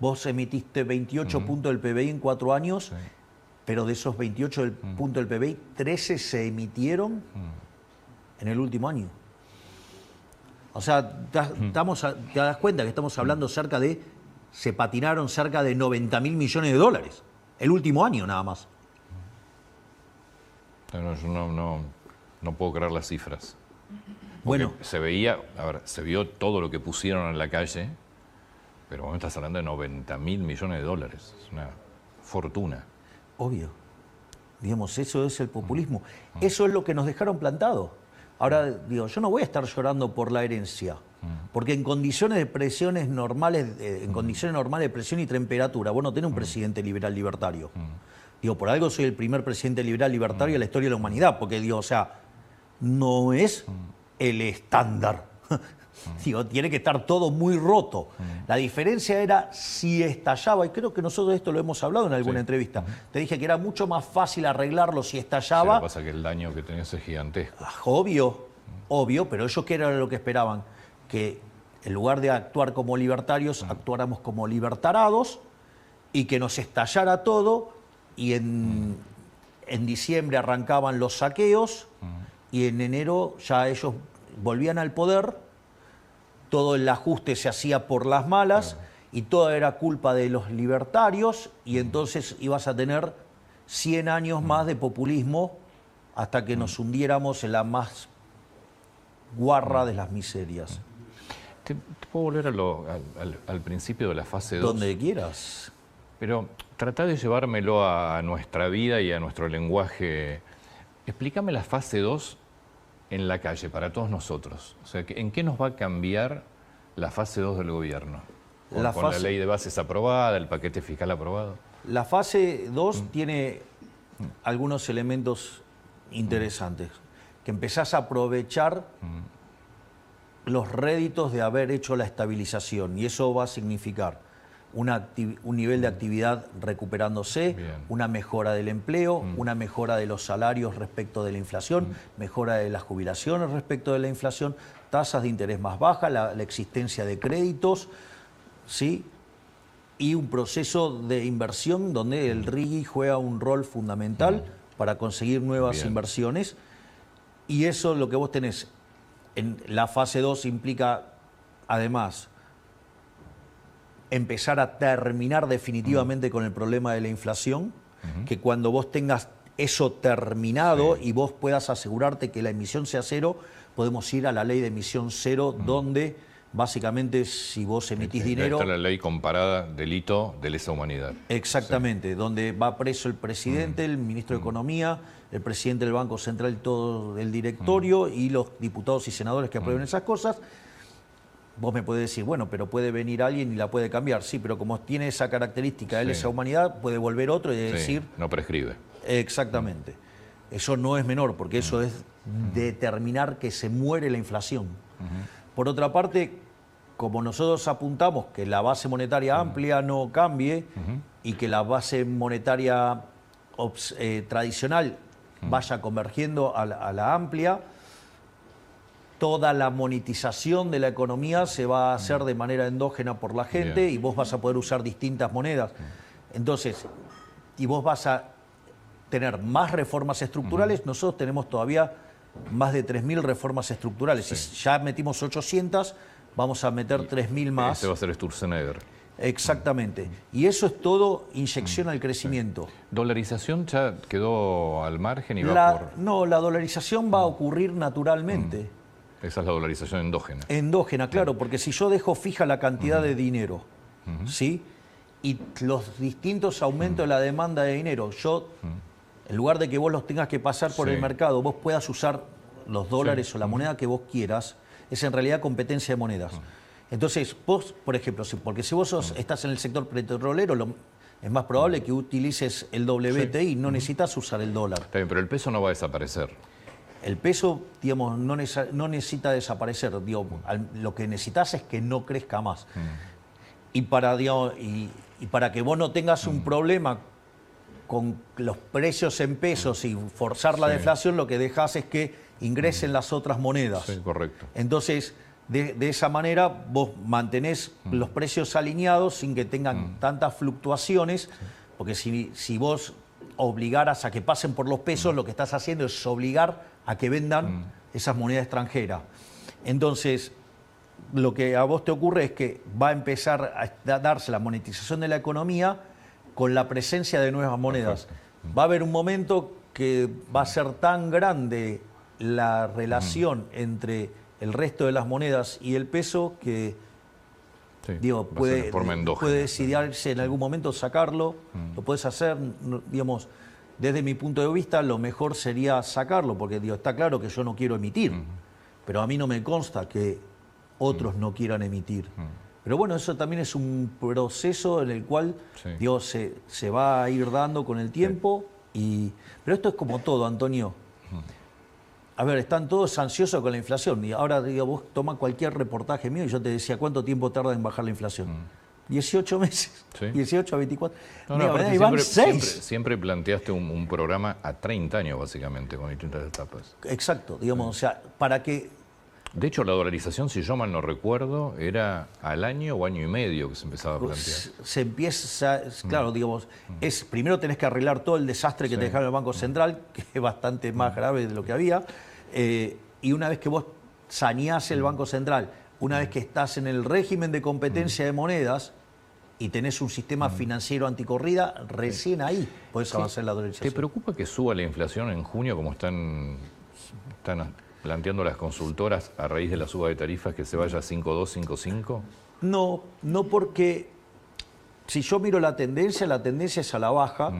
Vos emitiste 28 puntos del PBI en 4 años, pero de esos 28 puntos del PBI, 13 se emitieron en el último año. O sea, te das cuenta que estamos hablando se patinaron cerca de 90.000 millones de dólares el último año nada más. Yo no puedo creer las cifras. Bueno, se vio todo lo que pusieron en la calle, pero vos me estás hablando de 90.000 millones de dólares. Es una fortuna. obvio. Digamos, eso es el populismo. Eso es lo que nos dejaron plantado. Ahora, digo, yo no voy a estar llorando por la herencia, porque en condiciones de presiones normales, en condiciones normales de presión y temperatura, vos no tenés un presidente liberal libertario. Digo, por algo soy el primer presidente liberal libertario de la historia de la humanidad, porque digo, o sea, no es el estándar. Digo, tiene que estar todo muy roto. La diferencia era si estallaba, y creo que nosotros esto lo hemos hablado en alguna entrevista. Te dije que era mucho más fácil arreglarlo si estallaba. Lo que pasa es que el daño que tenías es gigantesco. Obvio, pero ellos, ¿qué era lo que esperaban? Que en lugar de actuar como libertarios, actuáramos como libertarados y que nos estallara todo, y en diciembre arrancaban los saqueos y en enero ya ellos volvían al poder, todo el ajuste se hacía por las malas y todo era culpa de los libertarios, y entonces ibas a tener 100 años más de populismo hasta que nos hundiéramos en la más guarra de las miserias. ¿Te puedo volver al principio de la fase 2? Donde quieras. Pero trata de llevármelo a nuestra vida y a nuestro lenguaje. Explícame la fase 2 en la calle, para todos nosotros. O sea, ¿en qué nos va a cambiar la fase 2 del gobierno? Con la ley de bases aprobada, el paquete fiscal aprobado. La fase 2 tiene algunos elementos interesantes. Que empezás a aprovechar los réditos de haber hecho la estabilización, y eso va a significar un nivel de actividad recuperándose, una mejora del empleo, una mejora de los salarios respecto de la inflación, mejora de las jubilaciones respecto de la inflación, tasas de interés más bajas, la existencia de créditos, ¿sí? Y un proceso de inversión donde el RIGI juega un rol fundamental para conseguir nuevas inversiones. Y eso, lo que vos tenés en la fase 2, implica además empezar a terminar definitivamente con el problema de la inflación, que cuando vos tengas eso terminado y vos puedas asegurarte que la emisión sea cero, podemos ir a la ley de emisión cero, donde básicamente si vos emitís dinero... Está la ley comparada delito de lesa humanidad. Exactamente, donde va preso el presidente, el ministro de Economía, el presidente del Banco Central, todo el directorio y los diputados y senadores que aprueben esas cosas. Vos me podés decir, bueno, pero puede venir alguien y la puede cambiar. Sí, pero como tiene esa característica de lesa humanidad, puede volver otro y decir... no prescribe. Exactamente. Eso no es menor, porque eso es determinar que se muere la inflación. Por otra parte, como nosotros apuntamos que la base monetaria amplia no cambie y que la base monetaria tradicional vaya convergiendo a la amplia, toda la monetización de la economía se va a hacer de manera endógena por la gente y vos vas a poder usar distintas monedas. Entonces, y vos vas a tener más reformas estructurales. Nosotros tenemos todavía más de 3.000 reformas estructurales. Si ya metimos 800, vamos a meter 3.000 más. Ese va a ser Sturzenegger. Exactamente. Y eso es todo inyección al crecimiento. ¿Dolarización ya quedó al margen y No, la dolarización va a ocurrir naturalmente. Esa es la dolarización endógena. Endógena, claro, porque si yo dejo fija la cantidad de dinero, ¿sí? Y los distintos aumentos de la demanda de dinero, en lugar de que vos los tengas que pasar por el mercado, vos puedas usar los dólares o la moneda que vos quieras, es en realidad competencia de monedas. Entonces, vos, por ejemplo, porque si vos estás en el sector petrolero, es más probable que utilices el WTI, no necesitas usar el dólar. Está bien, pero el peso no va a desaparecer. El peso, digamos, no necesita desaparecer. Digo, lo que necesitas es que no crezca más. Y Y para que vos no tengas un problema con los precios en pesos y forzar la deflación, lo que dejás es que ingresen las otras monedas. Sí, correcto. Entonces, de esa manera vos mantenés los precios alineados sin que tengan tantas fluctuaciones, porque si vos obligaras a que pasen por los pesos, lo que estás haciendo es obligar a que vendan esas monedas extranjeras. Entonces, lo que a vos te ocurre es que va a empezar a darse la monetización de la economía con la presencia de nuevas monedas. Perfecto. Va a haber un momento que va a ser tan grande la relación entre el resto de las monedas y el peso que Sí, digo, va a ser de forma endógena. puede decidirse en algún momento sacarlo, lo puedes hacer, digamos, desde mi punto de vista lo mejor sería sacarlo, porque digo, está claro que yo no quiero emitir, pero a mí no me consta que otros no quieran emitir. Pero bueno, eso también es un proceso en el cual Sí. digo, se va a ir dando con el tiempo, pero esto es como todo, Antonio. A ver, están todos ansiosos con la inflación. Y ahora, digo, vos toma cualquier reportaje mío y yo te decía, ¿cuánto tiempo tarda en bajar la inflación? 18 meses. Sí. 18 a 24. No, Digo, aparte y van siempre 6. siempre planteaste un programa a 30 años, básicamente, con distintas etapas. Exacto, digamos, o sea, para que... De hecho, la dolarización, si yo mal no recuerdo, era al año o año y medio que se empezaba a plantear. se empieza, claro, digamos, primero tenés que arreglar todo el desastre que te dejaron el Banco Central, que es bastante más grave de lo que había, y una vez que vos saneás el Banco Central, una vez que estás en el régimen de competencia de monedas y tenés un sistema financiero anticorrida, recién ahí podés avanzar en la dolarización. ¿Te preocupa que suba la inflación en junio, como están planteando las consultoras a raíz de la suba de tarifas, que se vaya a 5.2, 5.5? No, no, porque si yo miro la tendencia es a la baja.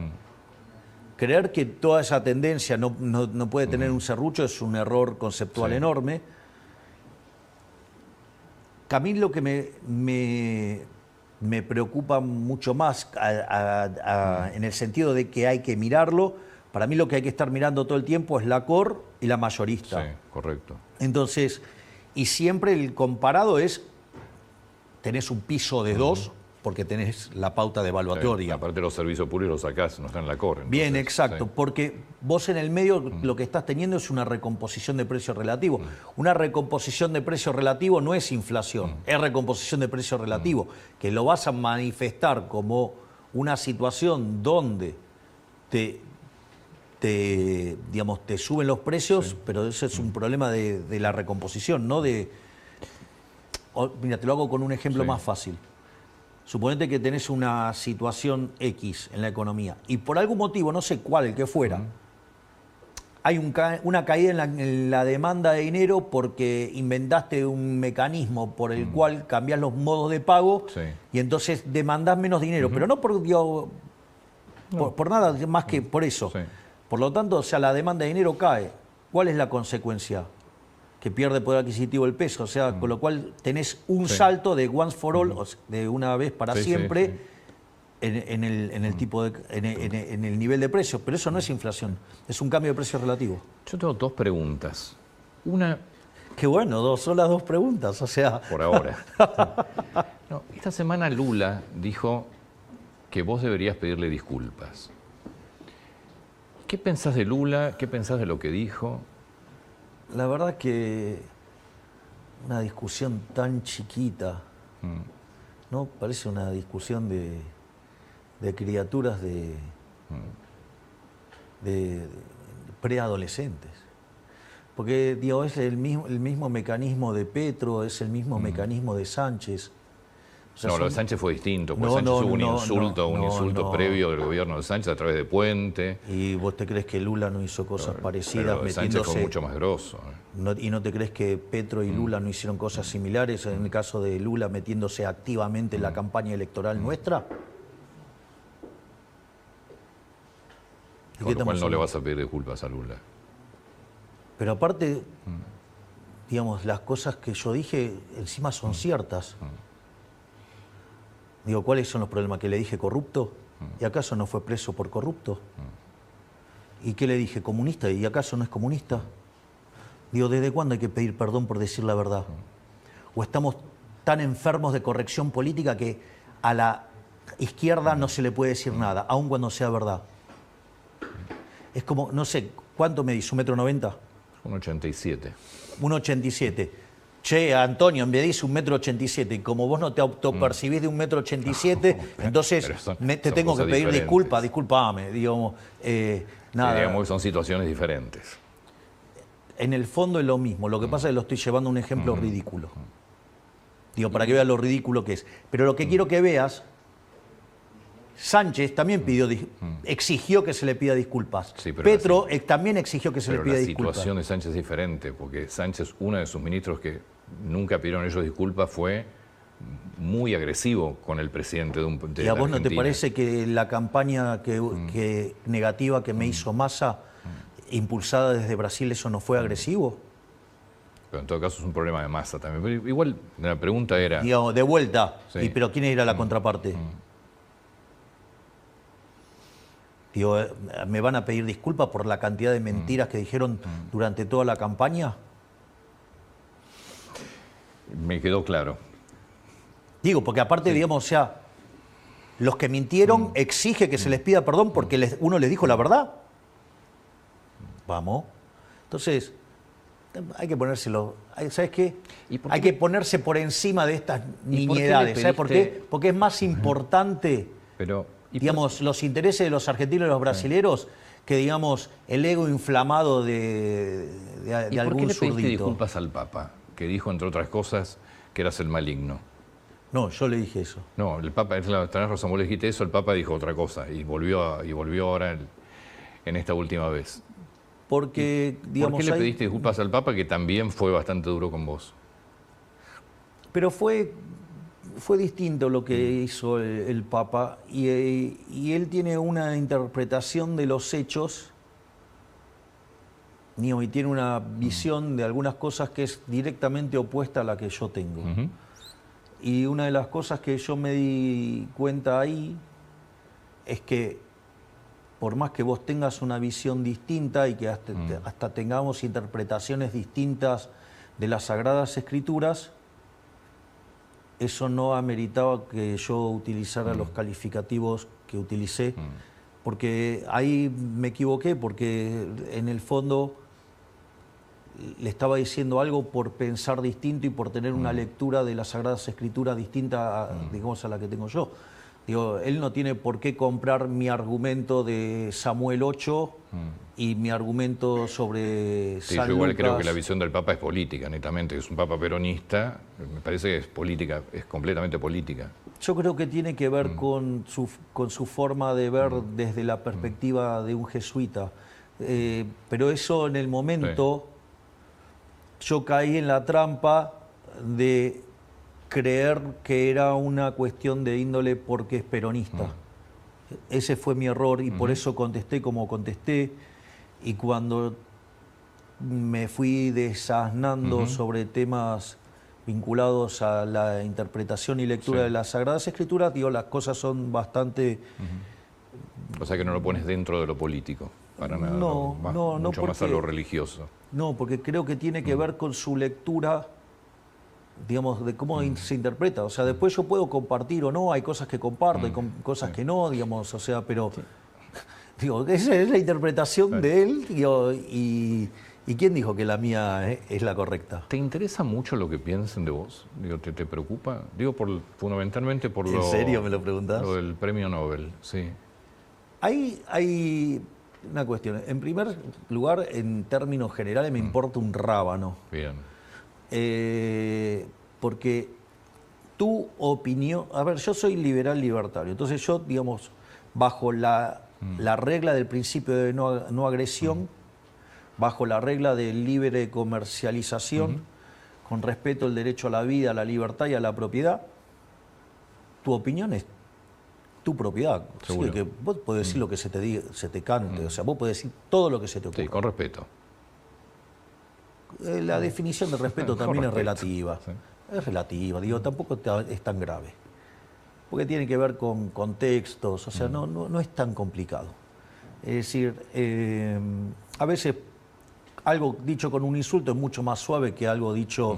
Creer que toda esa tendencia no puede tener un serrucho es un error conceptual enorme. A mí lo que me preocupa mucho más en el sentido de que hay que mirarlo, para mí lo que hay que estar mirando todo el tiempo es la core y la mayorista. Sí, correcto. Entonces, y siempre el comparado es, tenés un piso de 2 porque tenés la pauta devaluatoria. Aparte los servicios públicos los sacás, no están en la core. Entonces, Bien, exacto, sí. porque vos en el medio lo que estás teniendo es una recomposición de precio relativo. Una recomposición de precio relativo no es inflación, es recomposición de precio relativo, que lo vas a manifestar como una situación donde digamos, te suben los precios, pero ese es un problema de la recomposición, no de... Mira, te lo hago con un ejemplo más fácil. Suponete que tenés una situación X en la economía y por algún motivo, no sé cuál, el que fuera, hay una caída en la demanda de dinero porque inventaste un mecanismo por el cual cambiás los modos de pago y entonces demandás menos dinero, pero no por, digo, por nada más que por eso. Sí. Por lo tanto, o sea, la demanda de dinero cae. ¿Cuál es la consecuencia? Que pierde poder adquisitivo el peso, o sea, con lo cual tenés un salto de once for all, o sea, de una vez para siempre, en el tipo en el nivel de precios, pero eso no es inflación, es un cambio de precio relativo. Yo tengo dos preguntas. Una, Qué bueno, son las dos preguntas, o sea... por ahora. No, esta semana Lula dijo que vos deberías pedirle disculpas. ¿Qué pensás de Lula? ¿Qué pensás de lo que dijo? La verdad que una discusión tan chiquita, ¿no? Parece una discusión de criaturas de preadolescentes. Porque, digo, es el mismo mecanismo de Petro, es el mismo mecanismo de Sánchez. O sea, No, lo de Sánchez fue distinto, porque No, Sánchez no, hubo un no, insulto no. previo del gobierno de Sánchez a través de Puente. ¿Y vos te crees que Lula no hizo cosas parecidas Pero lo de Sánchez metiéndose? fue mucho más grosso. ¿Y no te crees que Petro y Lula no hicieron cosas similares? En el caso de Lula metiéndose activamente en la campaña electoral nuestra. ¿De qué Con lo cual estamos no le hablando? vas a pedir disculpas a Lula. Pero aparte, digamos, las cosas que yo dije encima son ciertas. Digo, ¿cuáles son los problemas? ¿Que le dije corrupto? ¿Y acaso no fue preso por corrupto? ¿Y qué le dije? ¿Comunista? ¿Y acaso no es comunista? Digo, ¿desde cuándo hay que pedir perdón por decir la verdad? ¿O estamos tan enfermos de corrección política que a izquierda no se le puede decir nada, aun cuando sea verdad. Es como, no sé, ¿cuánto medís? ¿1,90 m? 1,87. 1,87. Che, Antonio, me dice 1,87 m, y como vos no te autopercibís de 1,87 m, entonces te tengo que pedir disculpas, discúlpame, digamos. Nada. Digamos que son situaciones diferentes. En el fondo es lo mismo, lo que pasa es que lo estoy llevando a un ejemplo ridículo. Digo, para que veas lo ridículo que es. Pero lo que quiero que veas, Sánchez también exigió que se le pida disculpas. Sí, Petro también exigió que se le pida disculpas. Pero la situación de Sánchez es diferente, porque Sánchez, uno de sus ministros que nunca pidieron ellos disculpas, fue muy agresivo con el presidente de la Argentina. ¿Y a vos no te parece que la campaña negativa que me hizo Massa, impulsada desde Brasil, eso no fue agresivo? Pero en todo caso es un problema de Massa también. Pero igual la pregunta era... Digamos, de vuelta, Sí. pero ¿quién era la contraparte? Digo, ¿me van a pedir disculpas por la cantidad de mentiras que dijeron durante toda la campaña? Me quedó claro. Digo, porque aparte, digamos, o sea, los que mintieron exige que se les pida perdón porque uno les dijo la verdad. Vamos. Entonces, hay que ponérselo. ¿Sabes qué? Hay que ponerse por encima de estas niñedades. ¿Sabes por qué? Porque es más importante, digamos, los intereses de los argentinos y los brasileros que, digamos, el ego inflamado de algún zurdito. ¿Y por qué le pediste disculpas al Papa? Que dijo, entre otras cosas, que eras el maligno. No, yo le dije eso. No, el Papa, tenés razón, vos le dijiste eso, el Papa dijo otra cosa y volvió ahora en esta última vez. Porque, digamos, ¿Por qué le pediste disculpas al Papa, que también fue bastante duro con vos? Pero fue distinto lo que hizo el Papa y él tiene una interpretación de los hechos y tiene una visión de algunas cosas que es directamente opuesta a la que yo tengo. Y una de las cosas que yo me di cuenta ahí es que por más que vos tengas una visión distinta y que hasta tengamos interpretaciones distintas de las Sagradas Escrituras, eso no ameritaba que yo utilizara los calificativos que utilicé, porque ahí me equivoqué, porque en el fondo le estaba diciendo algo por pensar distinto y por tener una lectura de las Sagradas Escrituras distinta, digamos, a la que tengo yo. Digo, él no tiene por qué comprar mi argumento de Samuel 8 y mi argumento sobre Sí, San yo igual Lucas. creo que la visión del Papa es política, netamente. Es un Papa peronista, me parece que es política, es completamente política. Yo creo que tiene que ver con su forma de ver desde la perspectiva de un jesuita. Pero eso en el momento, yo caí en la trampa de creer que era una cuestión de índole porque es peronista. Ese fue mi error y por eso contesté como contesté. Y cuando me fui desasnando sobre temas vinculados a la interpretación y lectura de las Sagradas Escrituras, digo, las cosas son bastante... O sea que no lo pones dentro de lo político, para nada. No, mucho más a lo religioso. No, porque creo que tiene que ver con su lectura, digamos, de cómo se interpreta. O sea, después yo puedo compartir o no, hay cosas que comparto, hay cosas que no, digamos, o sea, pero... Digo, esa es la interpretación de él, digo, y ¿quién dijo que la mía es la correcta? ¿Te interesa mucho lo que piensen de vos? Digo, ¿te preocupa? Digo, fundamentalmente por lo... ¿En serio me lo preguntás? Lo del premio Nobel, sí. Hay una cuestión. En primer lugar, en términos generales, me importa un rábano. Bien. Porque tu opinión... A ver, yo soy liberal libertario, entonces yo, digamos, bajo la regla del principio de no agresión, bajo la regla de libre comercialización, con respeto al derecho a la vida, a la libertad y a la propiedad, tu opinión es tu propiedad. Sí, que vos podés decir lo que se te cante, o sea, vos podés decir todo lo que se te ocurra. Sí, con respeto. La definición de respeto también es respeto. relativa. Sí. Es relativa, digo, tampoco es tan grave. Porque tiene que ver con contextos, o sea, no es tan complicado. Es decir, a veces algo dicho con un insulto es mucho más suave que algo dicho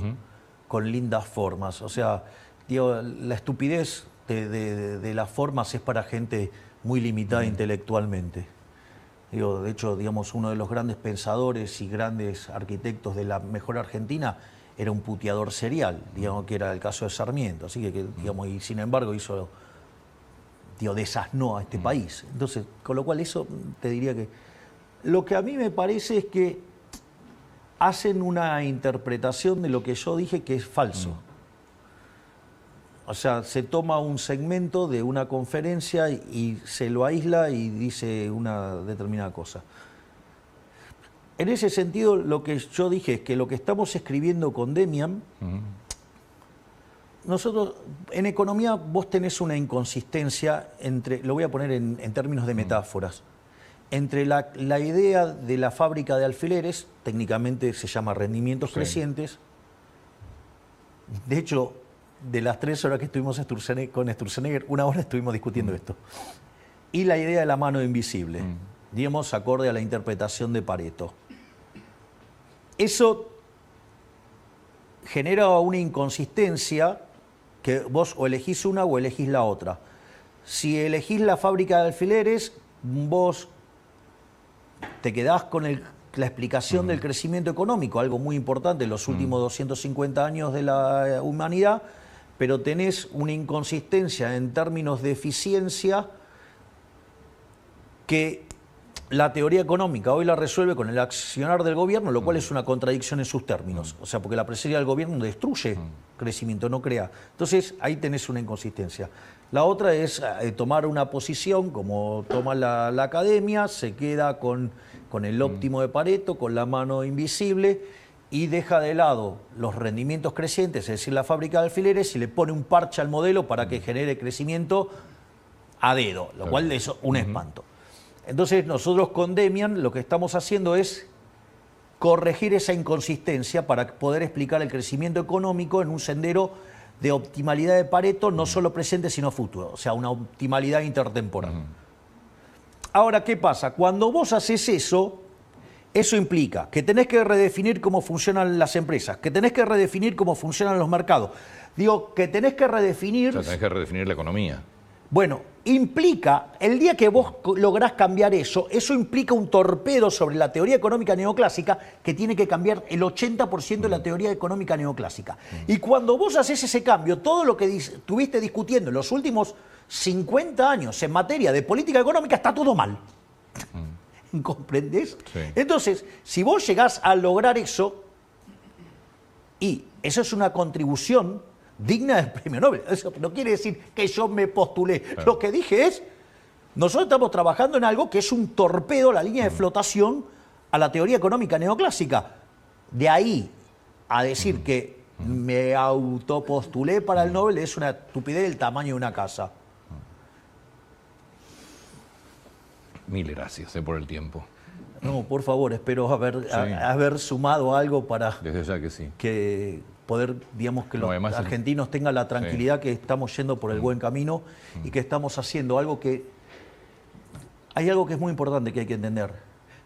con lindas formas. O sea, digo, la estupidez de las formas es para gente muy limitada intelectualmente. Digo, de hecho, digamos, uno de los grandes pensadores y grandes arquitectos de la mejor Argentina era un puteador serial, digamos, que era el caso de Sarmiento. Así que digamos, y sin embargo desasnó a este país. Entonces, con lo cual eso te diría que lo que a mí me parece es que hacen una interpretación de lo que yo dije que es falso. O sea, se toma un segmento de una conferencia y se lo aísla y dice una determinada cosa. En ese sentido, lo que yo dije es que lo que estamos escribiendo con Demian, nosotros, en economía, vos tenés una inconsistencia entre, lo voy a poner en términos de metáforas, entre la idea de la fábrica de alfileres, técnicamente se llama rendimientos crecientes. De hecho, de las 3 horas que estuvimos con Sturzenegger, 1 hora estuvimos discutiendo esto. Y la idea de la mano invisible, digamos, acorde a la interpretación de Pareto. Eso genera una inconsistencia que vos o elegís una o elegís la otra. Si elegís la fábrica de alfileres, vos te quedás con la explicación del crecimiento económico, algo muy importante en los últimos 250 años de la humanidad, pero tenés una inconsistencia en términos de eficiencia que la teoría económica hoy la resuelve con el accionar del gobierno, lo cual es una contradicción en sus términos. O sea, porque la presencia del gobierno destruye crecimiento, no crea. Entonces, ahí tenés una inconsistencia. La otra es tomar una posición, como toma la academia, se queda con el óptimo de Pareto, con la mano invisible, y deja de lado los rendimientos crecientes, es decir, la fábrica de alfileres, y le pone un parche al modelo para que genere crecimiento a dedo, lo cual es un espanto. Entonces, nosotros con Demian lo que estamos haciendo es corregir esa inconsistencia para poder explicar el crecimiento económico en un sendero de optimalidad de Pareto, no solo presente, sino futuro, o sea, una optimalidad intertemporal. Ahora, ¿qué pasa? Cuando vos haces eso implica que tenés que redefinir cómo funcionan las empresas, que tenés que redefinir cómo funcionan los mercados. Digo, que tenés que redefinir... O sea, tenés que redefinir la economía. Bueno, implica, el día que vos lográs cambiar eso implica un torpedo sobre la teoría económica neoclásica que tiene que cambiar el 80% de la teoría económica neoclásica. Y cuando vos haces ese cambio, todo lo que estuviste discutiendo en los últimos 50 años en materia de política económica está todo mal. ¿Comprendés? Sí. Entonces, si vos llegás a lograr eso, y eso es una contribución digna del premio Nobel. Eso no quiere decir que yo me postulé. Claro. Lo que dije es, nosotros estamos trabajando en algo que es un torpedo a la línea de flotación a la teoría económica neoclásica. De ahí a decir que me autopostulé para el Nobel es una estupidez del tamaño de una casa. Mil gracias por el tiempo. No, por favor, espero haber sumado algo para... Desde ya que sí. Que poder, digamos, que los argentinos tengan la tranquilidad que estamos yendo por el buen camino y que estamos haciendo algo que... Hay algo que es muy importante que hay que entender.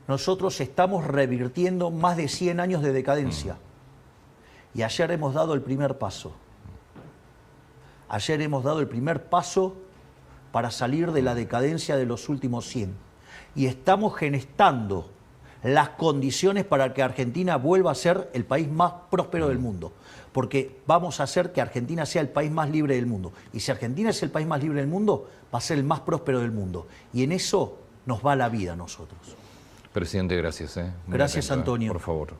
Nosotros estamos revirtiendo más de 100 años de decadencia. Y ayer hemos dado el primer paso. Ayer hemos dado el primer paso para salir de la decadencia de los últimos 100. Y estamos gestando las condiciones para que Argentina vuelva a ser el país más próspero del mundo. Porque vamos a hacer que Argentina sea el país más libre del mundo. Y si Argentina es el país más libre del mundo, va a ser el más próspero del mundo. Y en eso nos va la vida a nosotros. Presidente, gracias. Gracias, Antonio. Por favor.